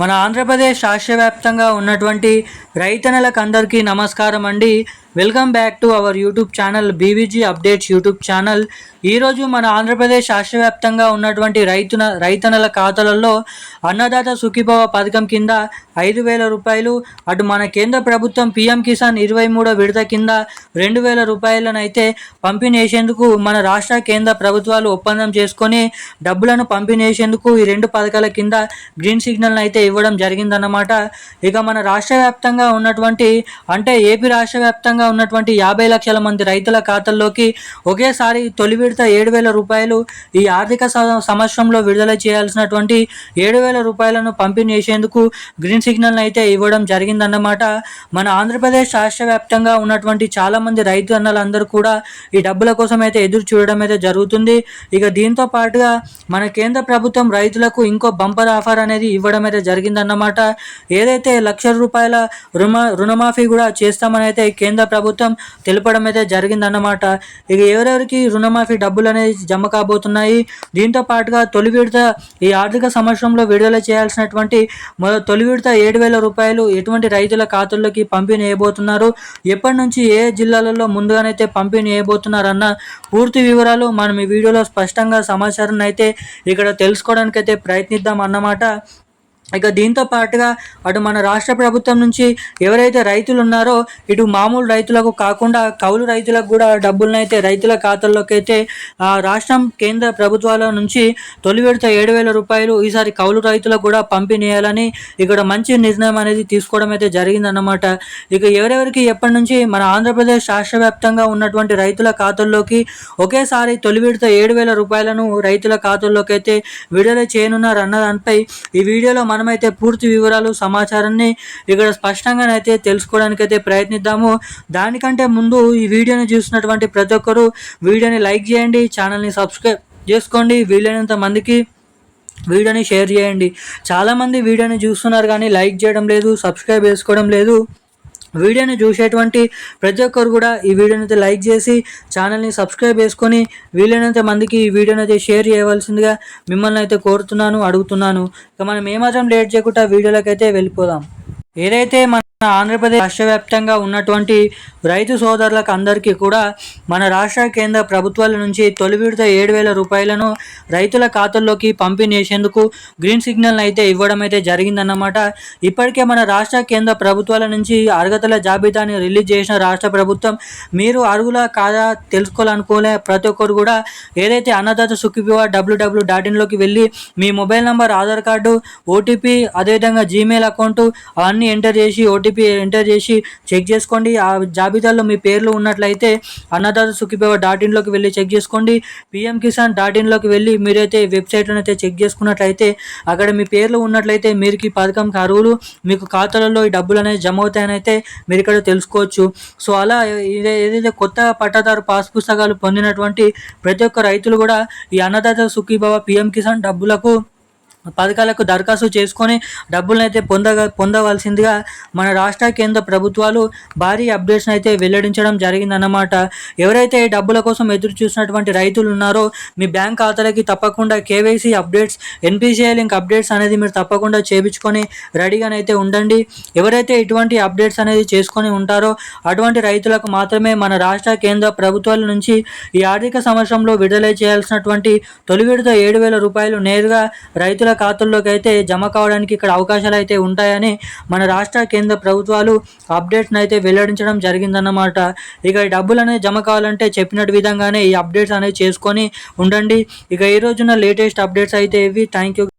మన ఆంధ్రప్రదేశ్ రాష్ట్ర వ్యాప్తంగా ఉన్నటువంటి రైతన్నలకు అందరికీ నమస్కారం అండి. Welcome back to our YouTube channel BVG updates YouTube channel. ఈరోజు మన ఆంధ్రప్రదేశ్ రాష్ట్ర వ్యాప్తంగా ఉన్నటువంటి రైతన్నల ఖాతాలలో అన్నదాత సుఖీభవ పథకం కింద 5,000 రూపాయలు, అటు మన కేంద్ర ప్రభుత్వం పీఎం కిసాన్ 23వ విడత కింద 2,000 రూపాయలను అయితే పంపిణీ చేసేందుకు మన రాష్ట్ర కేంద్ర ప్రభుత్వాలు ఒప్పందం చేసుకొని డబ్బులను పంపిణీ చేసేందుకు ఈ రెండు పథకాల కింద గ్రీన్ సిగ్నల్ అయితే ఇవ్వడం జరిగిందన్నమాట. ఇక మన రాష్ట్ర వ్యాప్తంగా ఉన్నటువంటి ఏపీ రాష్ట్ర వ్యాప్తంగా ఉన్నటువంటి 50 లక్షల మంది రైతుల ఖాతాల్లోకి ఒకేసారి తొలి విడత 7,000 రూపాయలు, ఈ ఆర్థిక సంవత్సరంలో విడుదల చేయాల్సినటువంటి 7,000 రూపాయలను పంపిణీ చేసేందుకు గ్రీన్ సిగ్నల్ అయితే ఇవ్వడం జరిగిందన్నమాట. మన ఆంధ్రప్రదేశ్ రాష్ట్ర వ్యాప్తంగా ఉన్నటువంటి చాలా మంది రైతు అన్నలందరూ కూడా ఈ డబ్బుల కోసం అయితే ఎదురు చూడడం అయితే జరుగుతుంది. ఇక దీంతో పాటుగా మన కేంద్ర ప్రభుత్వం రైతులకు ఇంకో బంపర్ ఆఫర్ అనేది ఇవ్వడం అయితే జరిగిందన్నమాట. ఏదైతే ₹1,00,000 రుణమాఫీ కూడా చేస్తామని అయితే కేంద్ర ప్రభుత్వం తెలపడం అయితే జరిగిందన్నమాట. ఇక ఎవరెవరికి రుణమాఫీ డబ్బులు అనేది జమ కాబోతున్నాయి, దీంతో పాటుగా తొలి విడత ఈ ఆర్థిక సంవత్సరంలో విడుదల చేయాల్సినటువంటి తొలి విడత 7,000 రూపాయలు ఎటువంటి రైతుల ఖాతాల్లోకి పంపిణీ చేయబోతున్నారు, ఎప్పటి నుంచి ఏ జిల్లాలలో ముందుగానైతే పంపిణీ చేయబోతున్నారన్న పూర్తి వివరాలు మనం ఈ వీడియోలో స్పష్టంగా సమాచారాన్ని అయితే ఇక్కడ తెలుసుకోవడానికి అయితే ప్రయత్నిద్దాం అన్నమాట. ఇక దీంతో పాటుగా అటు మన రాష్ట్ర ప్రభుత్వం నుంచి ఎవరైతే రైతులు ఉన్నారో ఇటు మామూలు రైతులకు కాకుండా కౌలు రైతులకు కూడా డబ్బులను అయితే రైతుల ఖాతాల్లోకి అయితే రాష్ట్రం కేంద్ర ప్రభుత్వాల నుంచి తొలి విడత 7,000 రూపాయలు ఈసారి కౌలు రైతులకు కూడా పంపిణీ చేయాలని ఇక్కడ మంచి నిర్ణయం అనేది తీసుకోవడం అయితే జరిగిందన్నమాట. ఇక ఎవరెవరికి ఎప్పటి నుంచి మన ఆంధ్రప్రదేశ్ రాష్ట్ర వ్యాప్తంగా ఉన్నటువంటి రైతుల ఖాతాల్లోకి ఒకేసారి తొలి విడత 7,000 రూపాయలను రైతుల ఖాతాల్లోకి అయితే విడుదల చేయనున్నారు అన్న దానిపై ఈ వీడియోలో మనమైతే పూర్తి వివరాలు సమాచారాన్ని ఇక్కడ స్పష్టంగానైతే తెలుసుకోవడానికైతే ప్రయత్నిద్దాము. దానికంటే ముందు ఈ వీడియోని చూసినటువంటి ప్రతి ఒక్కరూ వీడియోని లైక్ చేయండి, ఛానల్ని సబ్స్క్రైబ్ చేసుకోండి, వీలైనంత మందికి వీడియోని షేర్ చేయండి. చాలామంది వీడియోని చూస్తున్నారు కానీ లైక్ చేయడం లేదు, సబ్స్క్రైబ్ చేసుకోవడం లేదు. వీడియోని చూసేటువంటి ప్రతి ఒక్కరు కూడా ఈ వీడియోని అయితే లైక్ చేసి ఛానల్ని సబ్స్క్రైబ్ చేసుకొని వీలైనంత మందికి ఈ వీడియోని అయితే షేర్ చేయవలసిందిగా మిమ్మల్ని అయితే కోరుతున్నాను, అడుగుతున్నాను. ఇక మనం ఏమాత్రం లేట్ చేయకుండా వీడియోలోకి అయితే వెళ్ళిపోదాం. ఏదైతే మన ఆంధ్రప్రదేశ్ రాష్ట్ర వ్యాప్తంగా ఉన్నటువంటి రైతు సోదరులకు అందరికీ కూడా మన రాష్ట్ర కేంద్ర ప్రభుత్వాల నుంచి తొలి విడత 7,000 రూపాయలను రైతుల ఖాతాల్లోకి పంపిణీ చేసేందుకు గ్రీన్ సిగ్నల్ అయితే ఇవ్వడం అయితే జరిగిందన్నమాట. ఇప్పటికే మన రాష్ట్ర కేంద్ర ప్రభుత్వాల నుంచి అర్హతల జాబితాని రిలీజ్ చేసిన రాష్ట్ర ప్రభుత్వం మీరు అర్హుల కాదా తెలుసుకోవాలనుకోలే ప్రతి ఒక్కరు కూడా ఏదైతే అన్నదాత సుఖీభవ www.in వెళ్ళి మీ mobile number, Aadhaar card, OTP, అదేవిధంగా జీమెయిల్ అకౌంట్ అవన్నీ ఎంటర్ చేసి ఓటీపీ ఎంటర్ చేసి చెక్ చేసుకోండి. ఆ జాబితాలో మీ పేర్లు ఉన్నట్లయితే అన్నదాత సుఖీభవ .in వెళ్ళి చెక్ చేసుకోండి. పీఎం కిసాన్ .inలోకి వెళ్ళి మీరైతే వెబ్సైట్లో అయితే చెక్ చేసుకున్నట్లయితే అక్కడ మీ పేర్లు ఉన్నట్లయితే మీరు ఈ పథకంకి అర్హులు, మీకు ఖాతాలలో ఈ డబ్బులు అనేది జమ అవుతాయని అయితే మీరు ఇక్కడ తెలుసుకోవచ్చు. సో అలా ఏదైతే కొత్త పట్టాదారు పాస్ పుస్తకాలు పొందినటువంటి ప్రతి ఒక్క రైతులు కూడా ఈ అన్నదాత సుఖీభవ పీఎం కిసాన్ పథకాలకు దరఖాస్తు చేసుకొని డబ్బులను అయితే పొందవలసిందిగా మన రాష్ట్ర కేంద్ర ప్రభుత్వాలు భారీ అప్డేట్స్ అయితే వెల్లడించడం జరిగిందన్నమాట. ఎవరైతే డబ్బుల కోసం ఎదురు చూసినటువంటి రైతులు ఉన్నారో మీ బ్యాంక్ ఖాతాలకి తప్పకుండా KYC updates, NPCI link updates అనేది మీరు తప్పకుండా చేయించుకొని రెడీగానైతే ఉండండి. ఎవరైతే ఇటువంటి అప్డేట్స్ అనేది చేసుకొని ఉంటారో అటువంటి రైతులకు మాత్రమే మన రాష్ట్ర కేంద్ర ప్రభుత్వాల నుంచి ఈ ఆర్థిక సంవత్సరంలో విడుదల చేయాల్సినటువంటి తొలి విడత 7,000 రూపాయలు నేరుగా రైతుల ఖాతాల్లోకి అయితే జమ కావడానికి ఇక్కడ అవకాశాలు అయితే ఉంటాయని మన రాష్ట్ర కేంద్ర ప్రభుత్వాలు అప్డేట్స్ని అయితే వెల్లడించడం జరిగిందన్నమాట. ఇక ఈ డబ్బులు అనేది జమ కావాలంటే చెప్పినట్టు విధంగానే ఈ అప్డేట్స్ అనేది చేసుకొని ఉండండి. ఇక ఈ రోజున లేటెస్ట్ అప్డేట్స్ అయితే ఇవి. Thank you.